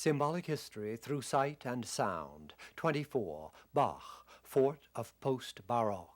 Symbolic History Through Sight and Sound, 24, Bach, Fort of Post-Baroque.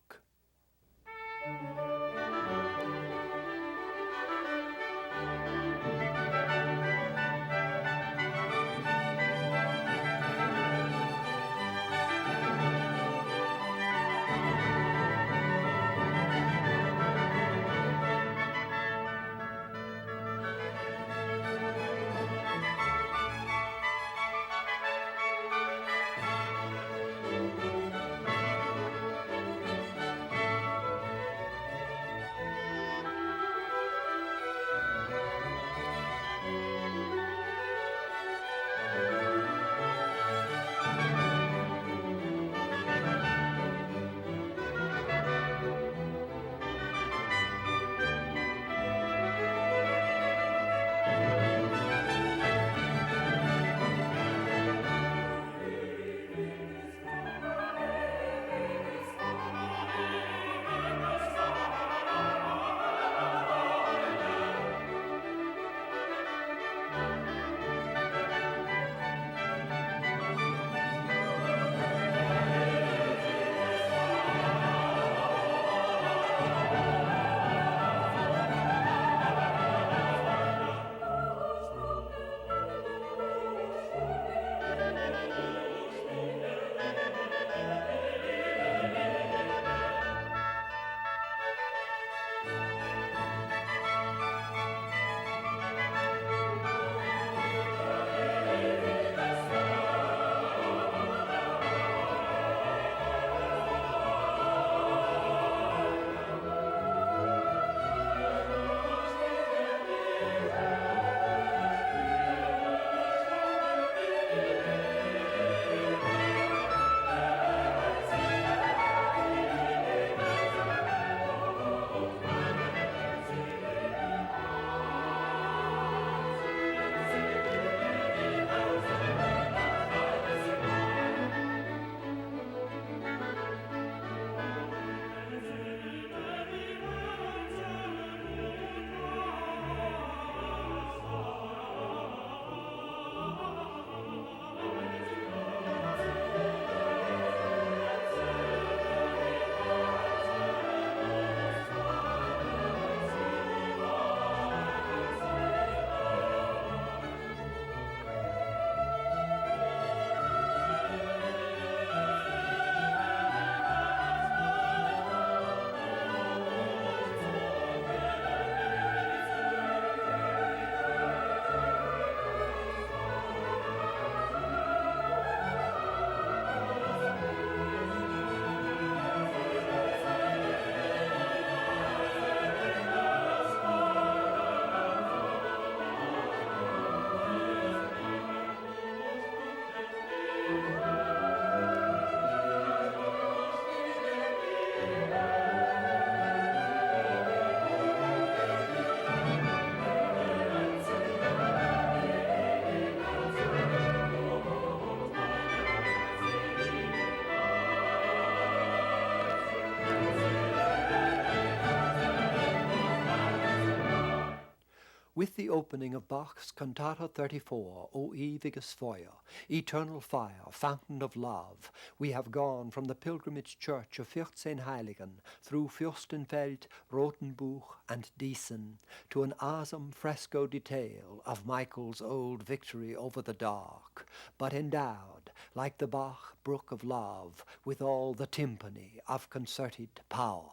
With the opening of Bach's Cantata 34, O ewiges Feuer, Eternal Fire, Fountain of Love, we have gone from the pilgrimage church of 14 Heiligen through Fürstenfeld, Rothenbuch, and Diesen to an awesome fresco detail of Michael's old victory over the dark, but endowed, like the Bach Brook of Love, with all the timpani of concerted power.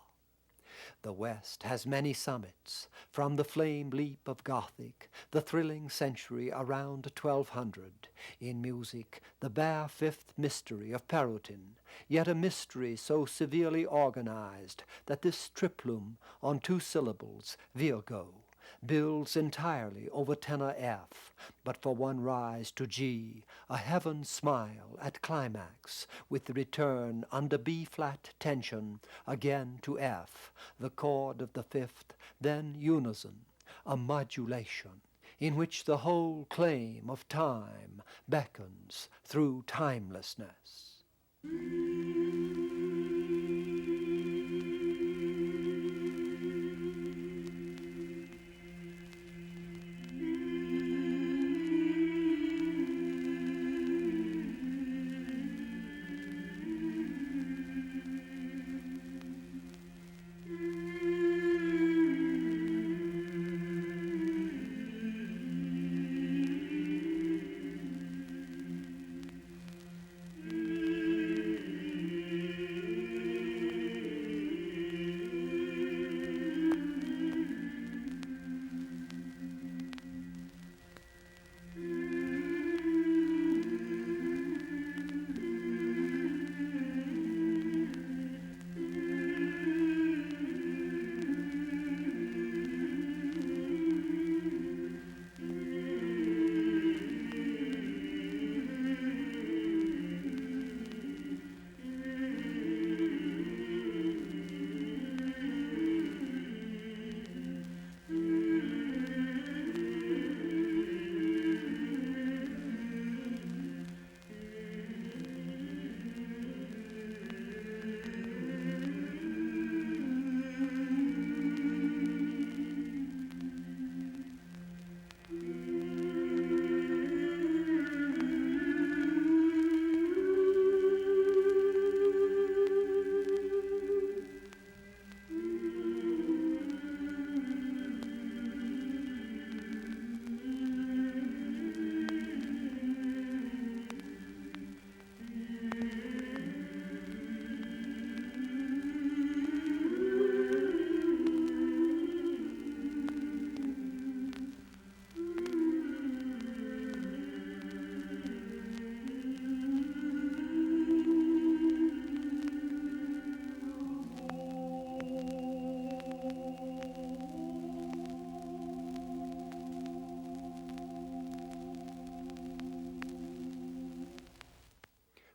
The West has many summits, from the flame leap of Gothic, the thrilling century around 1200, in music the bare fifth mystery of Perutin, yet a mystery so severely organized that this triplum on 2 syllables, Virgo, builds entirely over tenor F, but for one rise to G, a heaven smile at climax, with the return under B-flat tension again to F, the chord of the fifth, then unison, a modulation, in which the whole claim of time beckons through timelessness.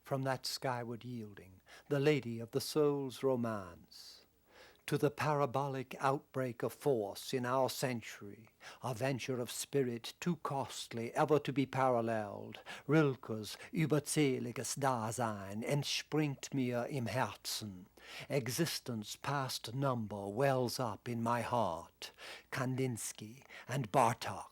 from that skyward yielding, the lady of the soul's romance, to the parabolic outbreak of force in our century, a venture of spirit too costly ever to be paralleled, Rilke's überzähliges Dasein entspringt mir im Herzen, existence past number wells up in my heart, Kandinsky and Bartok.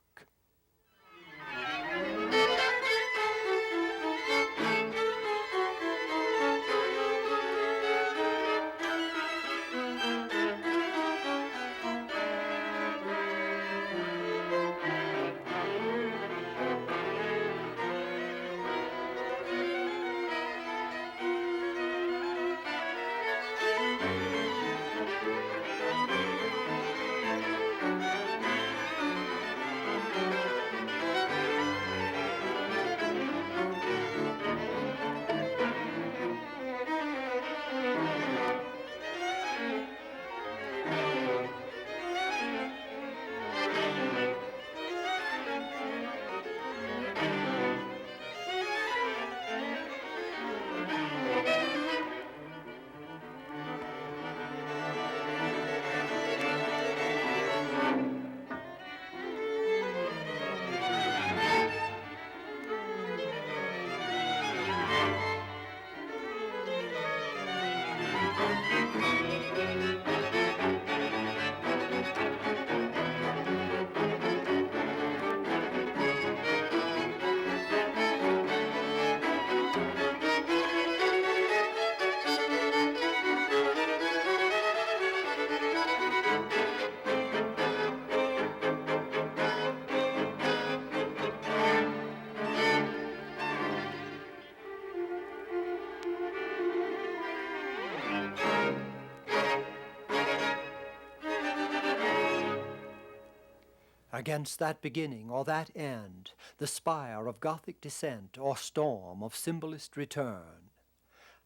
Against that beginning or that end, the spire of Gothic descent or storm of symbolist return,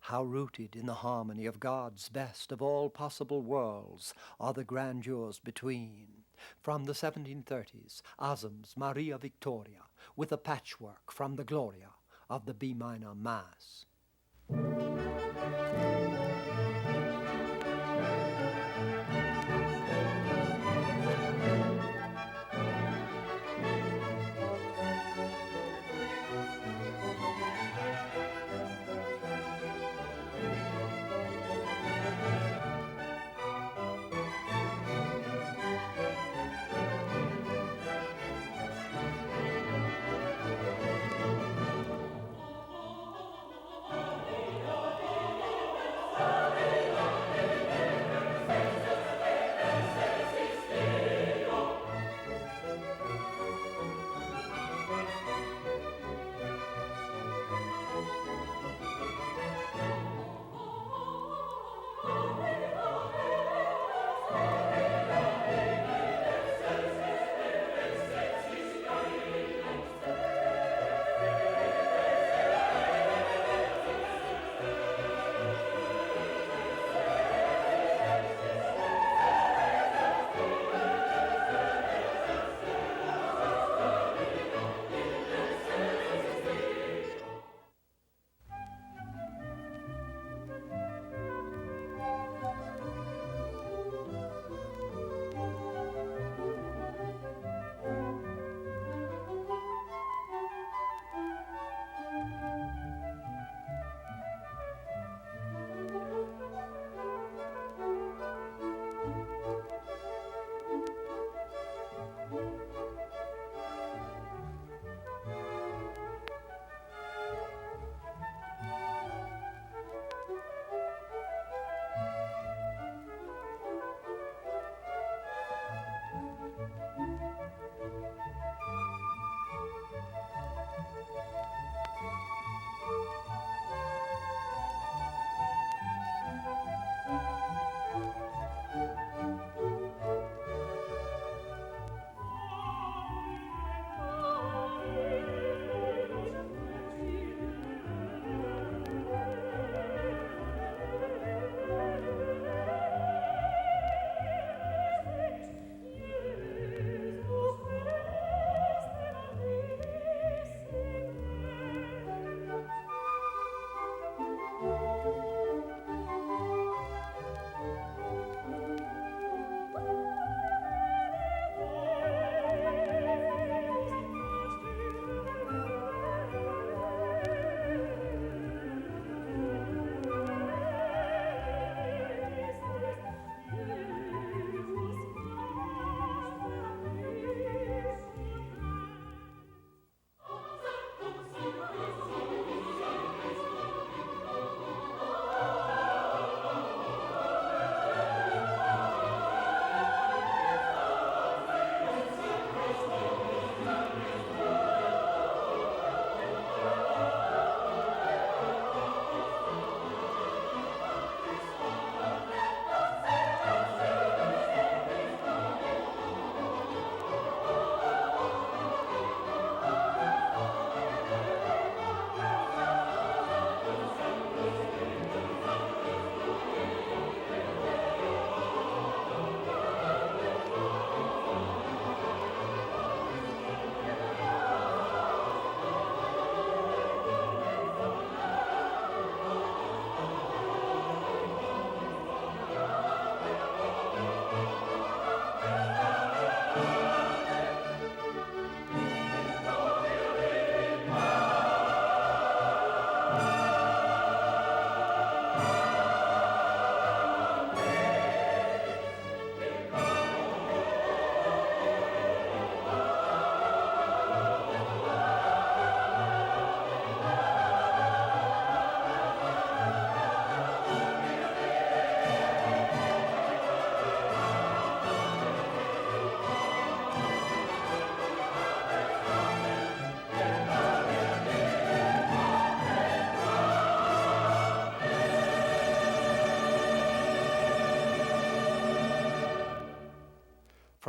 how rooted in the harmony of God's best of all possible worlds are the grandeurs between. From the 1730s, Azam's Maria Victoria, with a patchwork from the Gloria of the B minor Mass.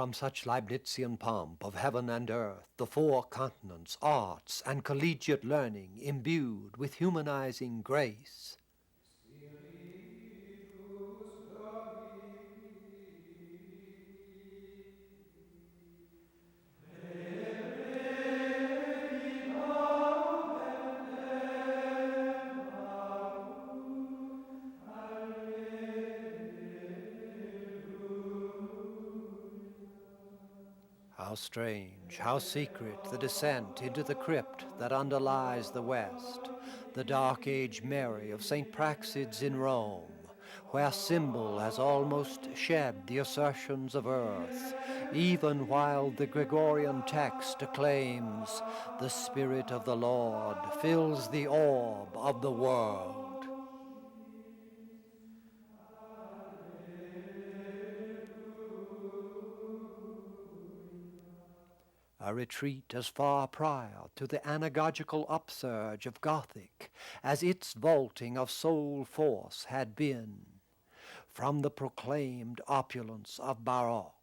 from such Leibnizian pomp of heaven and earth, the four continents, arts, and collegiate learning imbued with humanizing grace. How strange, how secret the descent into the crypt that underlies the West, the Dark Age Mary of St. Praxed's in Rome, where symbol has almost shed the assertions of earth, even while the Gregorian text acclaims, "The Spirit of the Lord fills the orb of the world." A retreat as far prior to the anagogical upsurge of Gothic as its vaulting of soul force had been, from the proclaimed opulence of Baroque.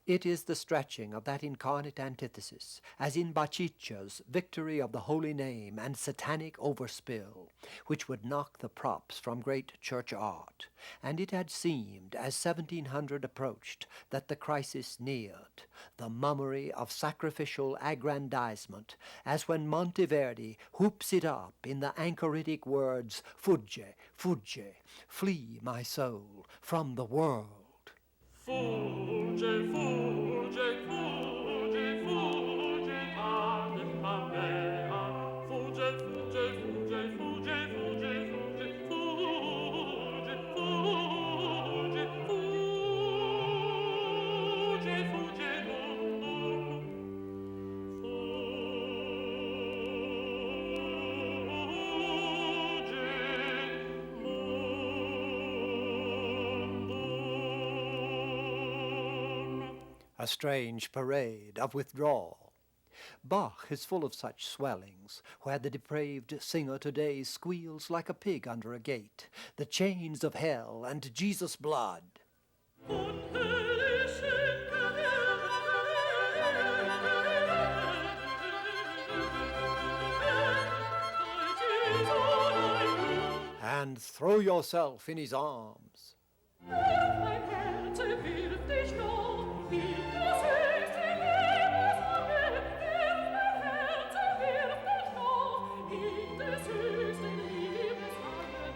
It is the stretching of that incarnate antithesis, as in Baciccia's Victory of the Holy Name and Satanic Overspill, which would knock the props from great church art, and it had seemed, as 1700 approached, that the crisis neared, the mummery of sacrificial aggrandizement, as when Monteverdi hoops it up in the anchoritic words, "Fugge, fugge, flee, my soul, from the world." Fugge, fugge, fugge, fugge, ade a mea. Fugge, fugge, fugge, fugge, fugge, fugge, fugge, fugge, fugge, fugge, no. A strange parade of withdrawal. Bach is full of such swellings, where the depraved singer today squeals like a pig under a gate, the chains of hell and Jesus' blood. And throw yourself in his arms.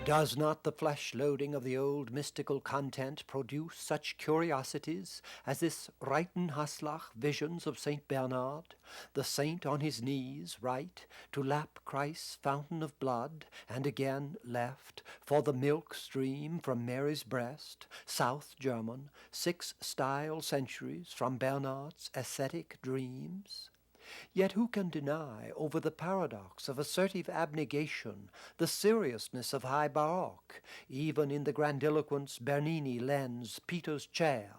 Does not the flesh-loading of the old mystical content produce such curiosities as this Reitenhaslach visions of St. Bernard, the saint on his knees, right, to lap Christ's fountain of blood, and again left, for the milk stream from Mary's breast, South German, 6 style centuries from Bernard's ascetic dreams? Yet who can deny over the paradox of assertive abnegation the seriousness of high Baroque, even in the grandiloquence Bernini lends Peter's Chair,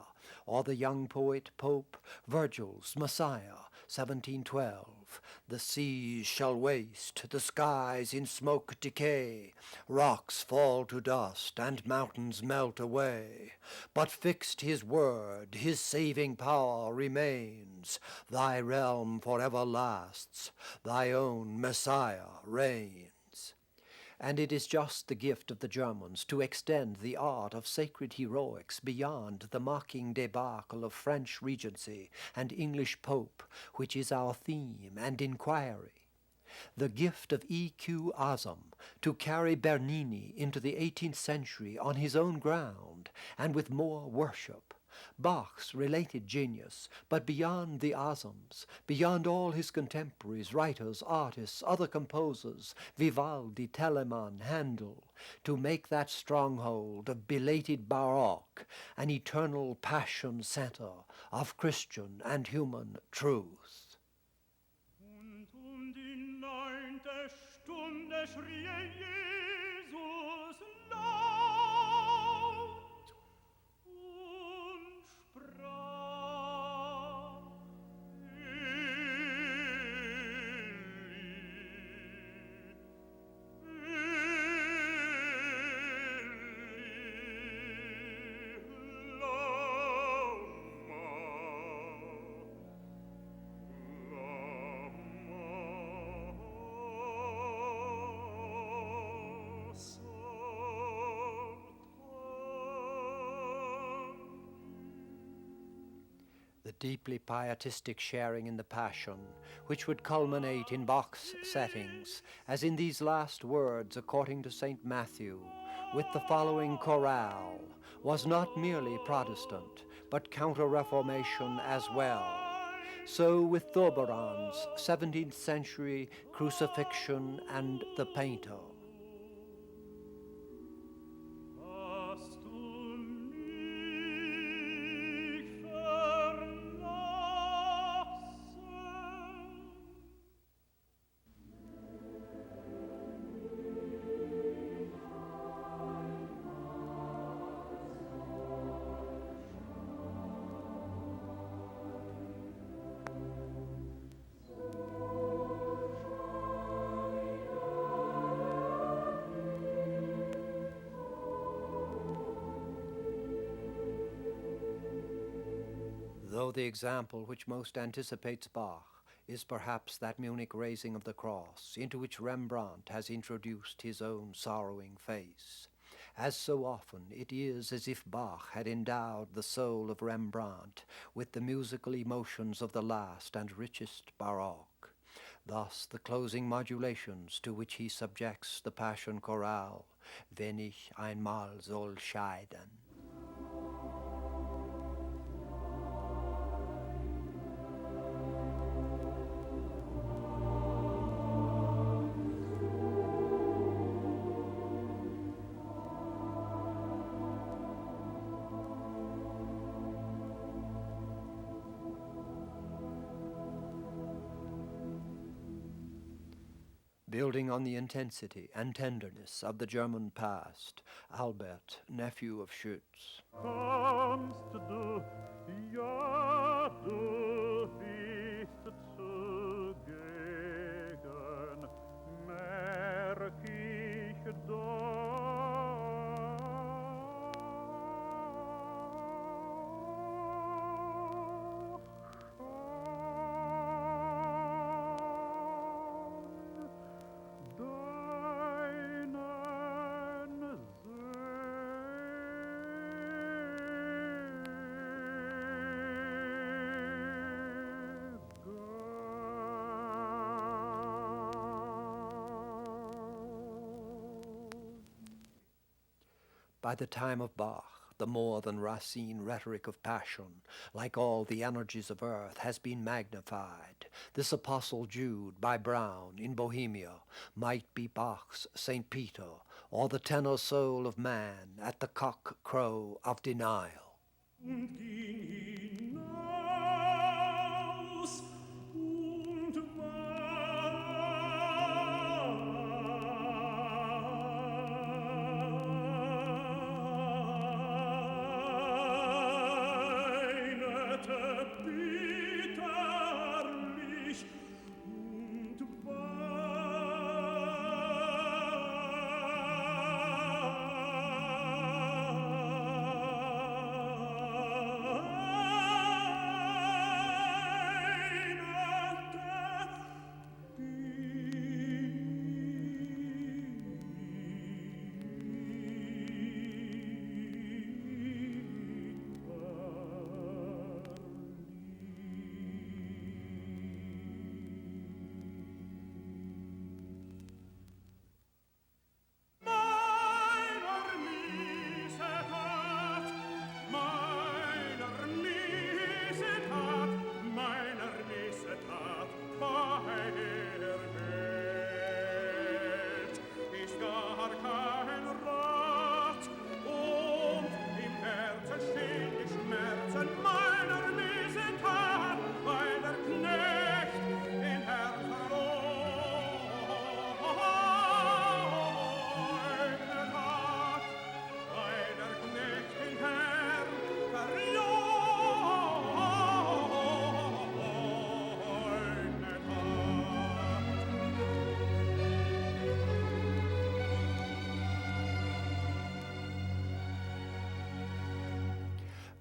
or the young poet Pope Virgil's Messiah, 1712. The seas shall waste, the skies in smoke decay, rocks fall to dust, and mountains melt away. But fixed his word, his saving power remains. Thy realm forever lasts, thy own Messiah reigns. And it is just the gift of the Germans to extend the art of sacred heroics beyond the mocking debacle of French Regency and English Pope, which is our theme and inquiry. The gift of E.Q. Azam to carry Bernini into the 18th century on his own ground and with more worship. Bach's related genius, but beyond the Azams, beyond all his contemporaries, writers, artists, other composers, Vivaldi, Telemann, Handel, to make that stronghold of belated Baroque an eternal passion center of Christian and human truth. Und die 9. Stunde schrie Jesus laut und sprach: Eli, lama deeply pietistic sharing in the Passion, which would culminate in Bach's settings, as in these last words according to St. Matthew, with the following chorale, was not merely Protestant, but Counter-Reformation as well. So with Thoberan's 17th century Crucifixion and the Painter. Hast du mich verlassen? Though the example which most anticipates Bach is perhaps that Munich raising of the cross, into which Rembrandt has introduced his own sorrowing face. As so often, it is as if Bach had endowed the soul of Rembrandt with the musical emotions of the last and richest Baroque. Thus the closing modulations to which he subjects the Passion chorale, Wenn ich einmal soll scheiden. Building on the intensity and tenderness of the German past, Albert, nephew of Schütz. Kommst du, ja, du bist zugegen, merk ich doch schon deinen By the time of Bach, the more than Racine rhetoric of passion, like all the energies of earth, has been magnified. This Apostle Jude by Browne in Bohemia might be Bach's St. Peter, or the tenor soul of man at the cock-crow of denial. und ging hinaus und weinete bitterlich und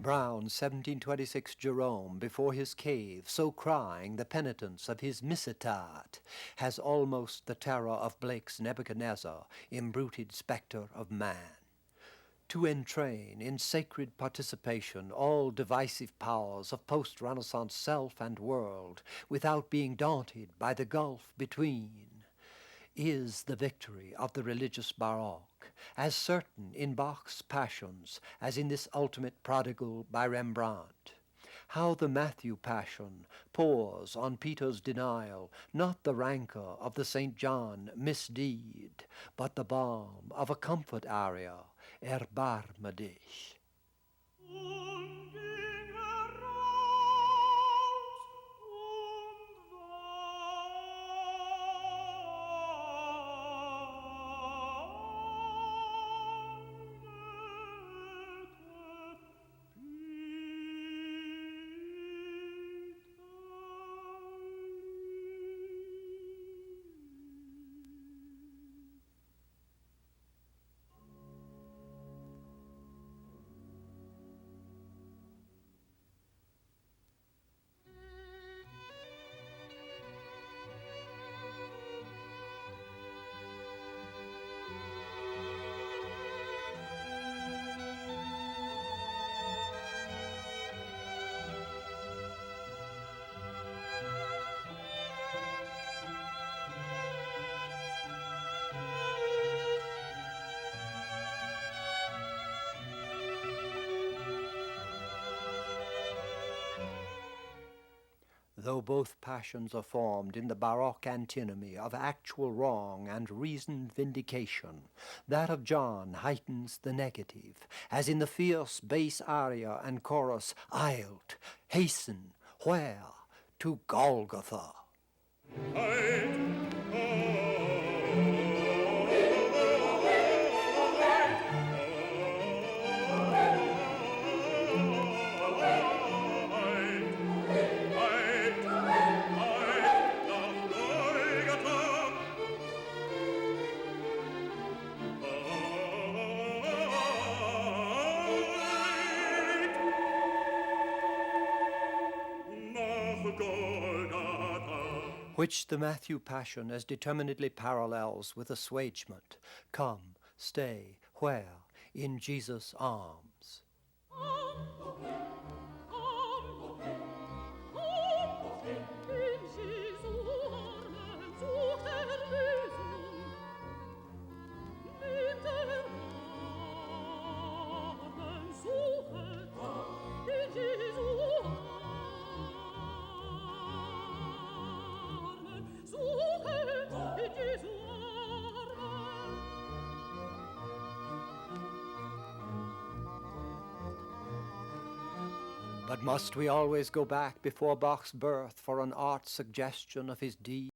Browne's 1726 Jerome before his cave, so crying the penitence of his missetat, has almost the terror of Blake's Nebuchadnezzar, imbruted spectre of man. to entrain in sacred participation all divisive powers of post-Renaissance self and world without being daunted by the gulf between, is the victory of the religious Baroque, as certain in Bach's Passions as in this ultimate prodigal by Rembrandt. How the Matthew Passion pours on Peter's denial not the rancor of the St. John misdeed, but the balm of a comfort aria, Erbarme dich. Und ging heraus Though both passions are formed in the Baroque antinomy of actual wrong and reasoned vindication, that of John heightens the negative, as in the fierce bass aria and chorus, Eilt, hasten, where? To Golgotha. Which the Matthew Passion as determinedly parallels with assuagement. Come, stay, where? In Jesus' arms. But must we always go back before Bach's birth for an art suggestion of his deed?